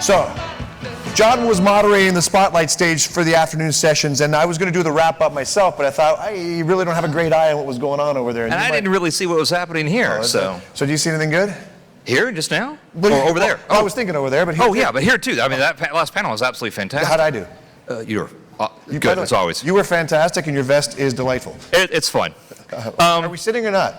So, John was moderating the spotlight stage for the afternoon sessions, and I was going to do the wrap-up myself, but I thought, I really don't have a great eye on what was going on over there. And I didn't really see what was happening here, So do you see anything good? Here, just now? Or over there? I was thinking over there, but here. Oh, yeah, but here, too. I mean, that last panel was absolutely fantastic. How'd I do? You were good, as always. You were fantastic, and your vest is delightful. It's fun. Are we sitting or not?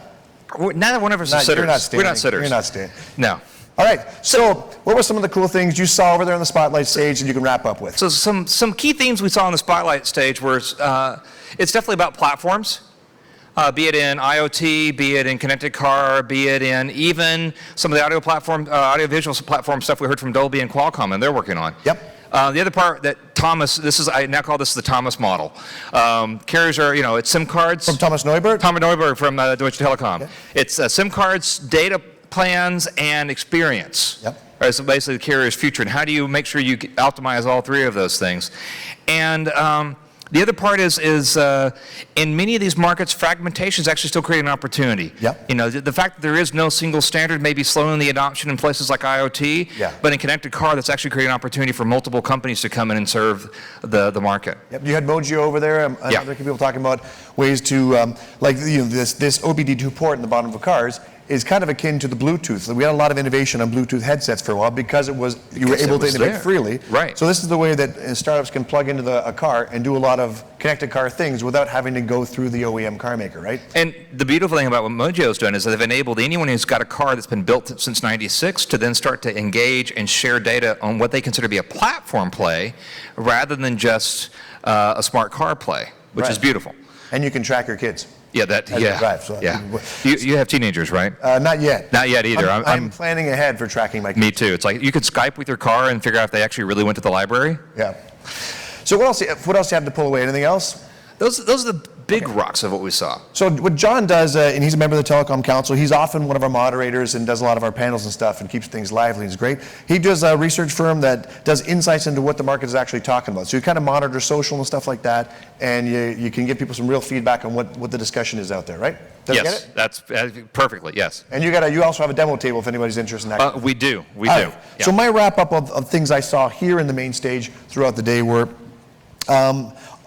Neither one of us are sitters. You're not standing. We're not sitters. You're not standing. No. All right, so what were some of the cool things you saw over there on the spotlight stage that you can wrap up with? So some key themes we saw on the spotlight stage were, it's definitely about platforms, be it in IoT, be it in connected car, be it in even some of the audiovisual platform stuff we heard from Dolby and Qualcomm and they're working on. Yep. The other part that Thomas, I now call this the Thomas model. Carriers are, it's SIM cards. From Thomas Neuberg? Thomas Neuberg from Deutsche Telecom. Okay. It's SIM cards, data plans, and experience. Yep. Right, so basically the carrier's future, and how do you make sure you optimize all three of those things? And the other part is in many of these markets, fragmentation is actually still creating an opportunity. Yep. The fact that there is no single standard may be slowing the adoption in places like IoT, yeah. but in connected car, that's actually creating an opportunity for multiple companies to come in and serve the market. Yep. You had Mojo over there. Yeah. Other people talking about ways to, this OBD2 port in the bottom of cars is kind of akin to the Bluetooth. We had a lot of innovation on Bluetooth headsets for a while because you were able to innovate freely. Right. So this is the way that startups can plug into a car and do a lot of connected car things without having to go through the OEM car maker, right? And the beautiful thing about what Mojo's done is that they've enabled anyone who's got a car that's been built since '96 to then start to engage and share data on what they consider to be a platform play rather than just a smart car play, which is beautiful. And you can track your kids. Yeah, drive, so You have teenagers, right? Not yet. Not yet either. I'm planning ahead for tracking my kids. Me too. It's like you could Skype with your car and figure out if they actually really went to the library. Yeah. So what else do you have to pull away? Anything else? Those are the big rocks of what we saw. So what John does, and he's a member of the Telecom Council, he's often one of our moderators and does a lot of our panels and stuff and keeps things lively. He's great. He does a research firm that does insights into what the market is actually talking about. So you kind of monitor social and stuff like that, and you can give people some real feedback on what the discussion is out there, right? Does yes, get it? That's perfectly, yes. And you also have a demo table if anybody's interested in that. We do. Right. Yeah. So my wrap up of things I saw here in the main stage throughout the day were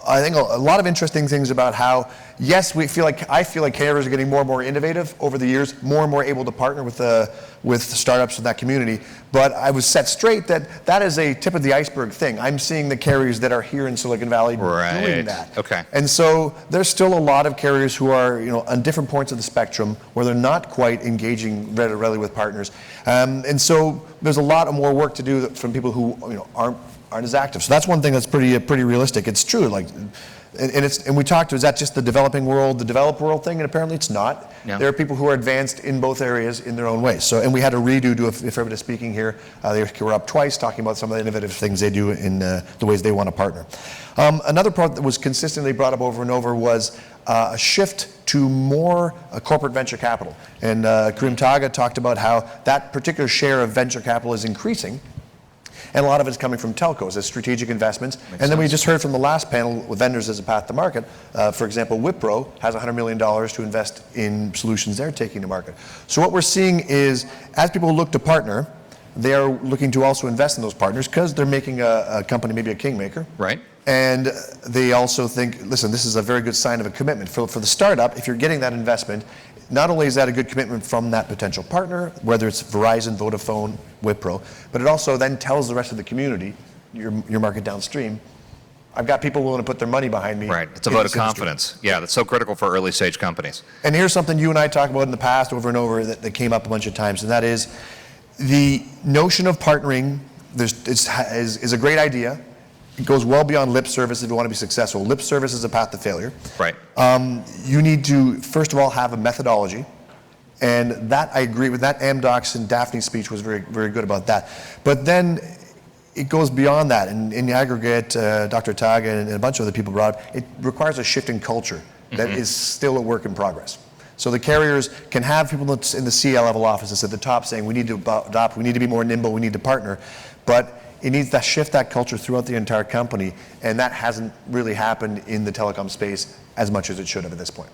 I think a lot of interesting things about how, yes, I feel like carriers are getting more and more innovative over the years, more and more able to partner with startups in that community. But I was set straight that is a tip of the iceberg thing. I'm seeing the carriers that are here in Silicon Valley doing that. Okay. And so there's still a lot of carriers who are on different points of the spectrum where they're not quite engaging readily with partners. And so there's a lot more work to do from people who aren't as active. So that's one thing that's pretty realistic. It's true. And we talked, is that just the developing world, the developed world thing? And apparently it's not. Yeah. There are people who are advanced in both areas in their own ways. So, and we had a redo to a fair bit of speaking here. They were up twice talking about some of the innovative things they do in the ways they want to partner. Another part that was consistently brought up over and over was a shift to more corporate venture capital. And Karim Taga talked about how that particular share of venture capital is increasing. And a lot of it's coming from telcos as strategic investments. Then we just heard from the last panel with vendors as a path to market. For example, Wipro has $100 million to invest in solutions they're taking to market. So what we're seeing is, as people look to partner, they are looking to also invest in those partners because they're making a company maybe a kingmaker. Right. And they also think, listen, this is a very good sign of a commitment. For the startup, if you're getting that investment, not only is that a good commitment from that potential partner, whether it's Verizon, Vodafone, Wipro, but it also then tells the rest of the community, your market downstream, I've got people willing to put their money behind me. Right, it's a vote of confidence. Yeah, that's so critical for early stage companies. And here's something you and I talked about in the past over and over that came up a bunch of times, and that is the notion of partnering is a great idea. It goes well beyond lip service if you want to be successful. Lip service is a path to failure. Right. You need to, first of all, have a methodology. And that, I agree with that. Amdocs and Daphne's speech was very, very good about that. But then it goes beyond that. And in the aggregate, Dr. Tag and a bunch of other people brought up, it requires a shift in culture that is still a work in progress. So the carriers can have people in the CL level offices at the top saying, we need to adopt, we need to be more nimble, we need to partner. But it needs to shift that culture throughout the entire company, and that hasn't really happened in the telecom space as much as it should have at this point.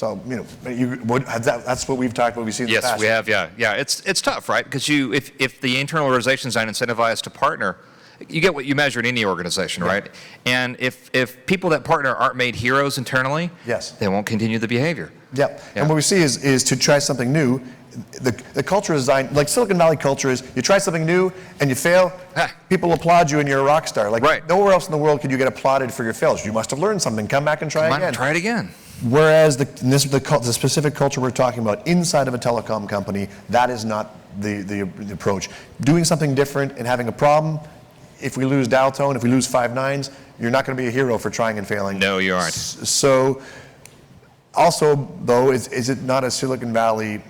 So, that's what we've talked about, we've seen in the Yes, past. we have, yeah. It's tough, right? Because if the internal organization's not incentivized to partner, you get what you measure in any organization, right? And if people that partner aren't made heroes internally, Yes. they won't continue the behavior. Yep. And what we see is to try something new, the culture is designed, like Silicon Valley culture is, you try something new and you fail, people applaud you and you're a rock star. Like Right. nowhere else in the world could you get applauded for your failures. You must have learned something, come back and try again. Try it again. Whereas the specific culture we're talking about inside of a telecom company, that is not the approach. Doing something different and having a problem, if we lose dial tone, if we lose 5 nines, you're not going to be a hero for trying and failing. No, you aren't. So, also, though, is it not a Silicon Valley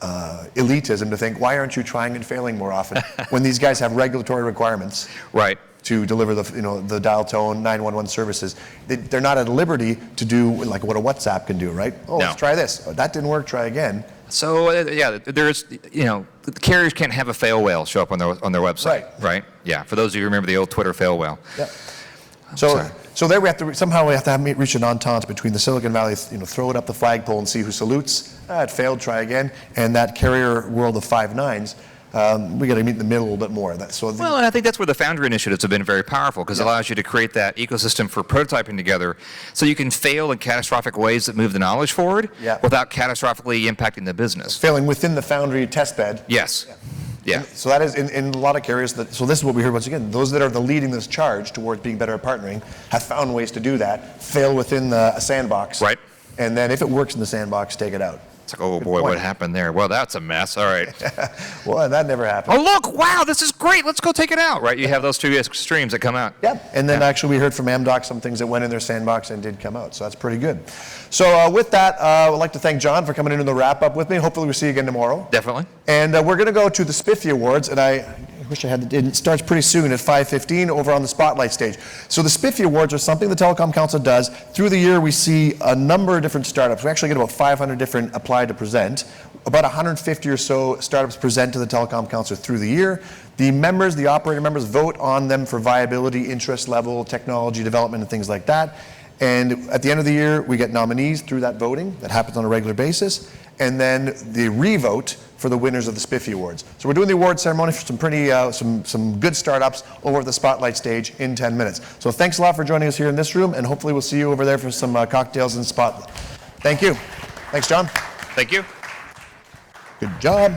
elitism to think, why aren't you trying and failing more often when these guys have regulatory requirements? Right. To deliver the dial tone 911 services, they're not at liberty to do like what a WhatsApp can do, right? Oh, let's try this. Oh, that didn't work. Try again. So there's the carriers can't have a fail whale show up on their website, right? Yeah. For those of you who remember the old Twitter fail whale. Yeah. So there we have to reach an entente between the Silicon Valley, throw it up the flagpole and see who salutes. It failed. Try again. And that carrier world of 5 nines. We got to meet in the middle a little bit more. Well, and I think that's where the Foundry initiatives have been very powerful, because it allows you to create that ecosystem for prototyping together, so you can fail in catastrophic ways that move the knowledge forward without catastrophically impacting the business. Failing within the Foundry test bed. Yes. Yeah. So that is in a lot of carriers. So this is what we heard once again. Those that are leading this charge towards being better at partnering have found ways to do that. Fail within a sandbox. Right. And then if it works in the sandbox, take it out. It's like, oh boy, what happened there? Well, that's a mess. All right. Well, that never happened. Oh, look, wow, this is great. Let's go take it out, right? You have those two extremes that come out. Yep. And then actually we heard from Amdocs some things that went in their sandbox and did come out. So that's pretty good. So with that, I'd like to thank John for coming into the wrap-up with me. Hopefully we'll see you again tomorrow. Definitely. And we're going to go to the Spiffy Awards, and I wish I had it starts pretty soon at 5:15 over on the Spotlight stage. So the Spiffy Awards are something the Telecom Council does. Through the year, we see a number of different startups. We actually get about 500 different apply to present. About 150 or so startups present to the Telecom Council through the year. The members, the operator members, vote on them for viability, interest level, technology development, and things like that. And at the end of the year, we get nominees through that voting. That happens on a regular basis. And then the revote for the winners of the Spiffy Awards. So we're doing the award ceremony for some pretty, some good startups over at the Spotlight stage in 10 minutes. So thanks a lot for joining us here in this room, and hopefully we'll see you over there for some cocktails and Spotlight. Thank you. Thanks, John. Thank you. Good job.